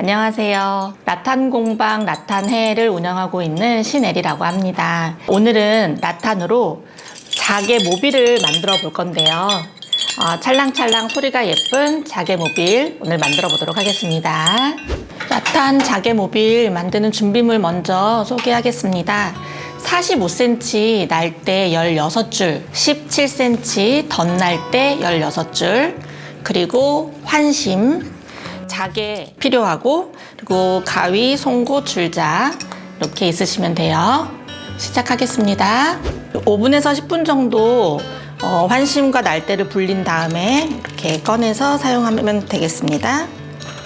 안녕하세요. 라탄공방 라탄해를 운영하고 있는 신혜리라고 합니다. 오늘은 라탄으로 자개 모빌을 만들어 볼 건데요. 찰랑찰랑 소리가 예쁜 자개 모빌 오늘 만들어 보도록 하겠습니다. 라탄 자개 모빌 만드는 준비물 먼저 소개하겠습니다. 45cm 날대 16줄, 17cm 덧날대 16줄, 그리고 환심, 자개 필요하고, 그리고 가위, 송곳, 줄자 이렇게 있으시면 돼요. 시작하겠습니다. 5분에서 10분 정도 환심과 날대를 불린 다음에 이렇게 꺼내서 사용하면 되겠습니다.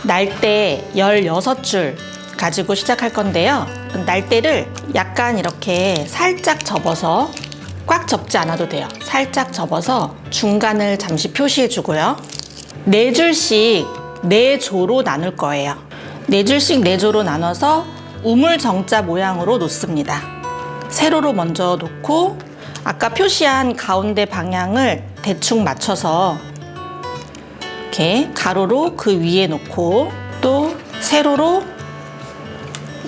날대 16줄 가지고 시작할 건데요. 날대를 약간 이렇게 살짝 접어서, 꽉 접지 않아도 돼요. 살짝 접어서 중간을 잠시 표시해 주고요. 4줄씩 4조로 나눌 거예요. 4줄씩 4조로 나눠서 우물정자 모양으로 놓습니다. 세로로 먼저 놓고 아까 표시한 가운데 방향을 대충 맞춰서 이렇게 가로로 그 위에 놓고, 또 세로로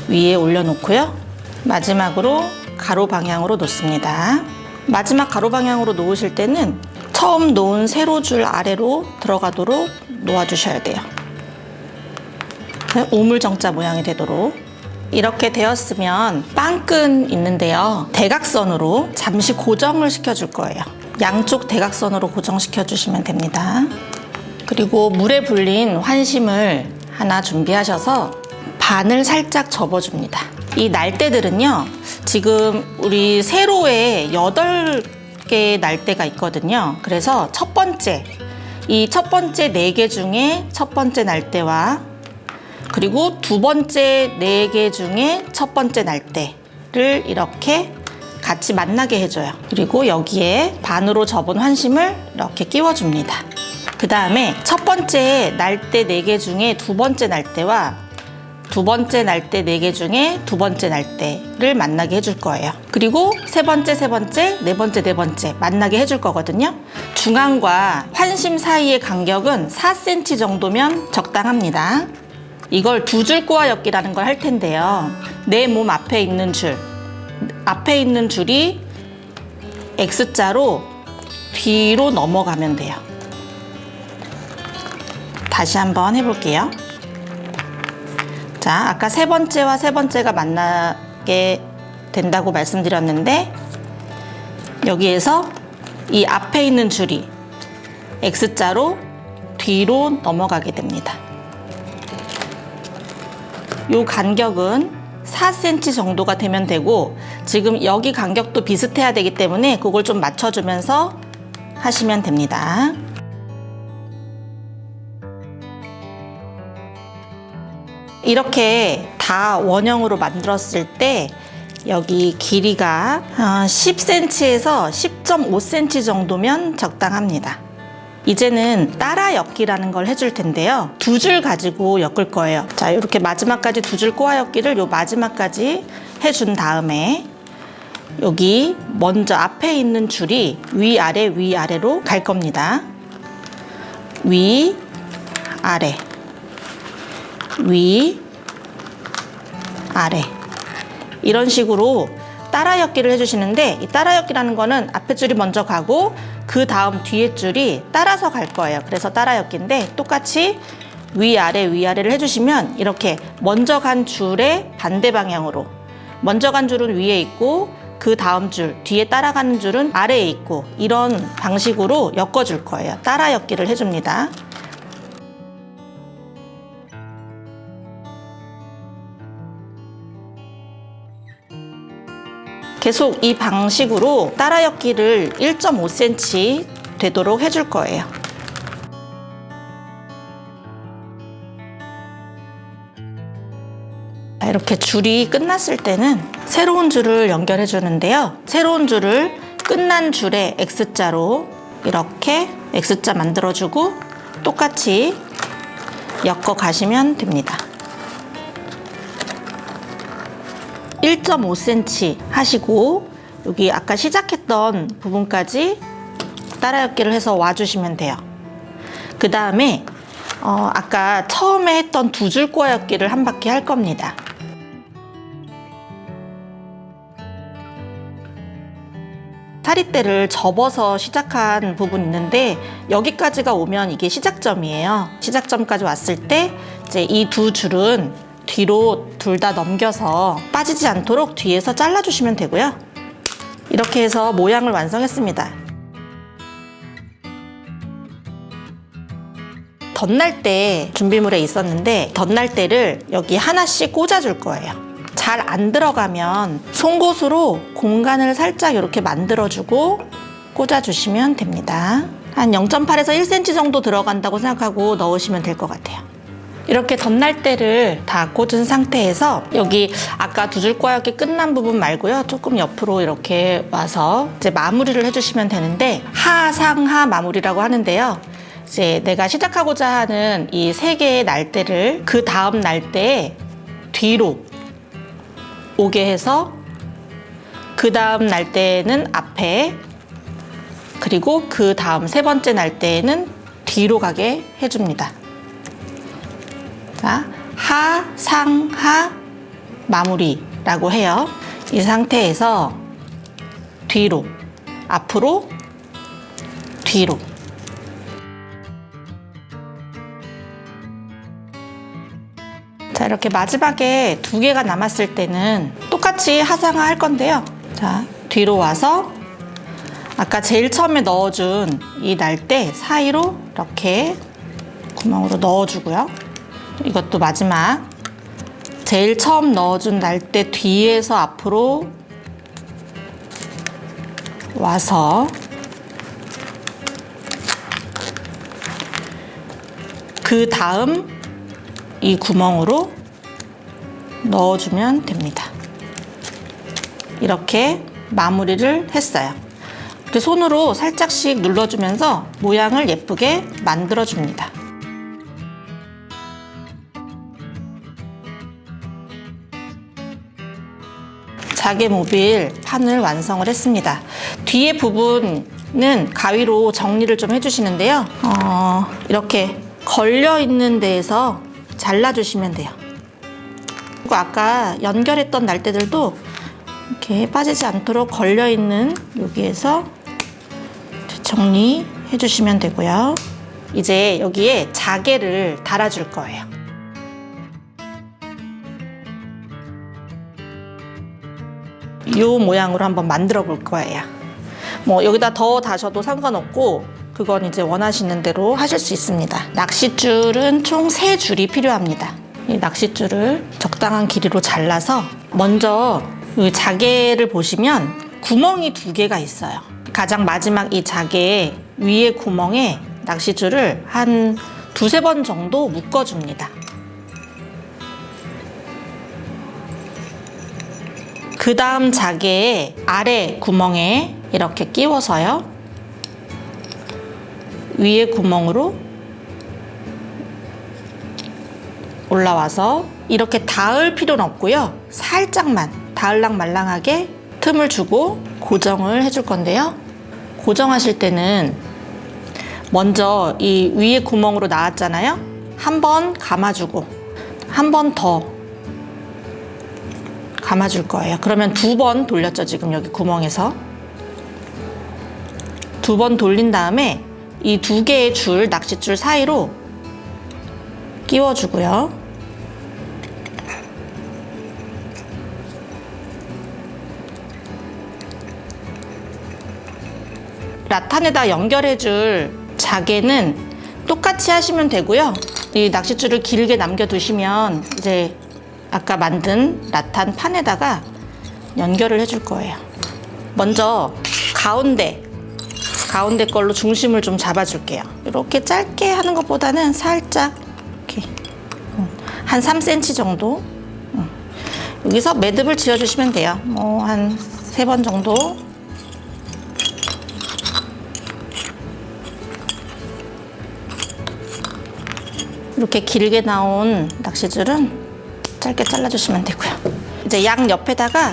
위에 올려놓고요. 마지막으로 가로 방향으로 놓습니다. 마지막 가로 방향으로 놓으실 때는 처음 놓은 세로줄 아래로 들어가도록 놓아주셔야 돼요. 우물정자 모양이 되도록. 이렇게 되었으면 빵끈 있는데요. 대각선으로 잠시 고정을 시켜줄 거예요. 양쪽 대각선으로 고정시켜 주시면 됩니다. 그리고 물에 불린 환심을 하나 준비하셔서 반을 살짝 접어줍니다. 이 날대들은요, 지금 우리 세로에 8개의 날대가 있거든요. 그래서 첫 번째 4개 중에 첫 번째 날대와, 그리고 두 번째 4개 중에 첫 번째 날대를 이렇게 같이 만나게 해줘요. 그리고 여기에 반으로 접은 환심을 이렇게 끼워줍니다. 그 다음에 첫 번째 날대 4개 중에 두 번째 날대와 두 번째 날대 4개 중에 두 번째 날대를 만나게 해줄 거예요. 그리고 세 번째, 네 번째 만나게 해줄 거거든요. 중앙과 환심 사이의 간격은 4cm 정도면 적당합니다. 이걸 두 줄 꼬아엮기라는 걸 할 텐데요. 내 몸 앞에 있는 줄이 X자로 뒤로 넘어가면 돼요. 다시 한번 해볼게요. 자, 아까 세 번째와 세 번째가 만나게 된다고 말씀드렸는데, 여기에서 이 앞에 있는 줄이 X자로 뒤로 넘어가게 됩니다. 요 간격은 4cm 정도가 되면 되고, 지금 여기 간격도 비슷해야 되기 때문에 그걸 좀 맞춰주면서 하시면 됩니다. 이렇게 다 원형으로 만들었을 때 여기 길이가 10cm에서 10.5cm 정도면 적당합니다. 이제는 따라 엮기라는 걸 해줄 텐데요. 2줄 가지고 엮을 거예요. 자, 이렇게 마지막까지 2줄 꼬아 엮기를 요 마지막까지 해준 다음에, 여기 먼저 앞에 있는 줄이 위아래로 갈 겁니다. 위, 아래, 위, 아래, 이런 식으로 따라 엮기를 해주시는데, 이 따라 엮기라는 거는 앞에 줄이 먼저 가고 그 다음 뒤에 줄이 따라서 갈 거예요. 그래서 따라 엮기인데, 똑같이 위아래를 해주시면 이렇게 먼저 간 줄의 반대 방향으로, 먼저 간 줄은 위에 있고 그 다음 줄, 뒤에 따라가는 줄은 아래에 있고, 이런 방식으로 엮어줄 거예요. 따라 엮기를 해줍니다. 계속 이 방식으로 따라 엮기를 1.5cm 되도록 해줄 거예요. 이렇게 줄이 끝났을 때는 새로운 줄을 연결해 주는데요. 새로운 줄을 끝난 줄에 X자로 이렇게 X자 만들어주고 똑같이 엮어 가시면 됩니다. 1.5cm 하시고, 여기 아까 시작했던 부분까지 따라 엮기를 해서 와주시면 돼요. 그 다음에 아까 처음에 했던 두 줄 꼬였기를 한 바퀴 할 겁니다. 사리대를 접어서 시작한 부분 있는데 여기까지가 오면 이게 시작점이에요. 시작점까지 왔을 때 이제 이 두 줄은 뒤로 둘 다 넘겨서 빠지지 않도록 뒤에서 잘라주시면 되고요. 이렇게 해서 모양을 완성했습니다. 덧날대 준비물에 있었는데 덧날대를 여기 하나씩 꽂아줄 거예요. 잘 안 들어가면 송곳으로 공간을 살짝 이렇게 만들어주고 꽂아주시면 됩니다. 한 0.8에서 1cm 정도 들어간다고 생각하고 넣으시면 될 것 같아요. 이렇게 덧날대를 다 꽂은 상태에서 여기 아까 두 줄 꼬였기 끝난 부분 말고요. 조금 옆으로 이렇게 와서 이제 마무리를 해주시면 되는데 하상하 마무리라고 하는데요. 이제 내가 시작하고자 하는 이 세 개의 날대를 그 다음 날대에 뒤로 오게 해서 그 다음 날대에는 앞에 그리고 그 다음 세 번째 날대에는 뒤로 가게 해줍니다. 자, 하, 상, 하 마무리라고 해요. 이 상태에서 뒤로, 앞으로, 뒤로. 자, 이렇게 마지막에 두 개가 남았을 때는 똑같이 하상하 할 건데요. 자, 뒤로 와서 아까 제일 처음에 넣어준 이 날대 사이로 이렇게 구멍으로 넣어주고요. 이것도 마지막 제일 처음 넣어준 날대 뒤에서 앞으로 와서 그 다음 이 구멍으로 넣어주면 됩니다. 이렇게 마무리를 했어요. 이렇게 손으로 살짝씩 눌러주면서 모양을 예쁘게 만들어줍니다. 자개 모빌 판을 완성을 했습니다. 뒤에 부분은 가위로 정리를 좀 해주시는데요. 이렇게 걸려있는 데에서 잘라주시면 돼요. 그리고 아까 연결했던 날대들도 이렇게 빠지지 않도록 걸려있는 여기에서 정리해 주시면 되고요. 이제 여기에 자개를 달아줄 거예요. 이 모양으로 한번 만들어 볼 거예요. 뭐 여기다 더 다셔도 상관없고 그건 이제 원하시는 대로 하실 수 있습니다. 낚싯줄은 총 3줄이 필요합니다. 이 낚싯줄을 적당한 길이로 잘라서 먼저 이 자개를 보시면 구멍이 2개가 있어요. 가장 마지막 이 자개 위에 구멍에 낚싯줄을 한 2-3번 정도 묶어줍니다. 그 다음 자개의 아래 구멍에 이렇게 끼워서요. 위에 구멍으로 올라와서 이렇게 닿을 필요는 없고요. 살짝만 닿을랑 말랑하게 틈을 주고 고정을 해줄 건데요. 고정하실 때는 먼저 이 위에 구멍으로 나왔잖아요. 한 번 감아주고 한 번 더 감아줄 거예요. 그러면 2번 돌렸죠. 지금 여기 구멍에서 2번 돌린 다음에 이 2개의 줄, 낚싯줄 사이로 끼워주고요. 라탄에다 연결해줄 자개는 똑같이 하시면 되고요. 이 낚싯줄을 길게 남겨두시면 이제 아까 만든 라탄 판에다가 연결을 해줄 거예요. 먼저 가운데 걸로 중심을 좀 잡아줄게요. 이렇게 짧게 하는 것보다는 살짝 이렇게 한 3cm 정도 여기서 매듭을 지어주시면 돼요. 뭐 한 3번 정도. 이렇게 길게 나온 낚싯줄은 짧게 잘라주시면 되고요. 이제 양 옆에다가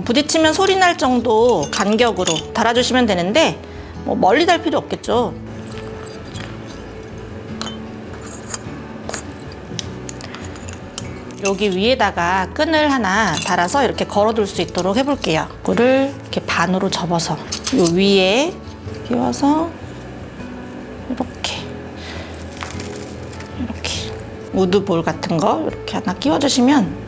부딪히면 소리 날 정도 간격으로 달아주시면 되는데 뭐 멀리 달 필요 없겠죠. 여기 위에다가 끈을 하나 달아서 이렇게 걸어둘 수 있도록 해볼게요. 이거를 이렇게 반으로 접어서 요 위에 끼워서 이렇게 우드볼 같은 거 이렇게 하나 끼워주시면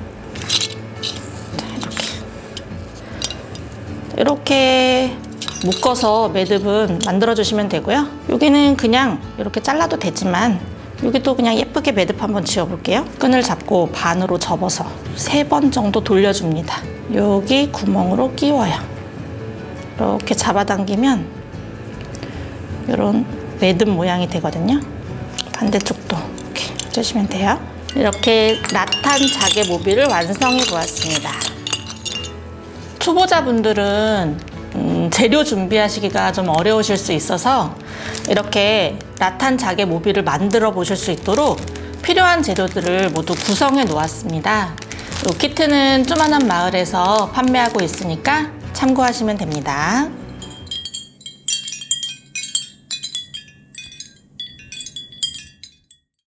이렇게 묶어서 매듭은 만들어주시면 되고요. 여기는 그냥 이렇게 잘라도 되지만 여기도 그냥 예쁘게 매듭 한번 지어볼게요. 끈을 잡고 반으로 접어서 3번 정도 돌려줍니다. 여기 구멍으로 끼워요. 이렇게 잡아당기면 이런 매듭 모양이 되거든요. 반대쪽도 이렇게 해주시면 돼요. 이렇게 라탄 자개 모비를 완성해 보았습니다. 초보자분들은 재료 준비하시기가 좀 어려우실 수 있어서 이렇게 라탄 자개 모비를 만들어 보실 수 있도록 필요한 재료들을 모두 구성해 놓았습니다. 이 키트는 조만한 마을에서 판매하고 있으니까 참고하시면 됩니다.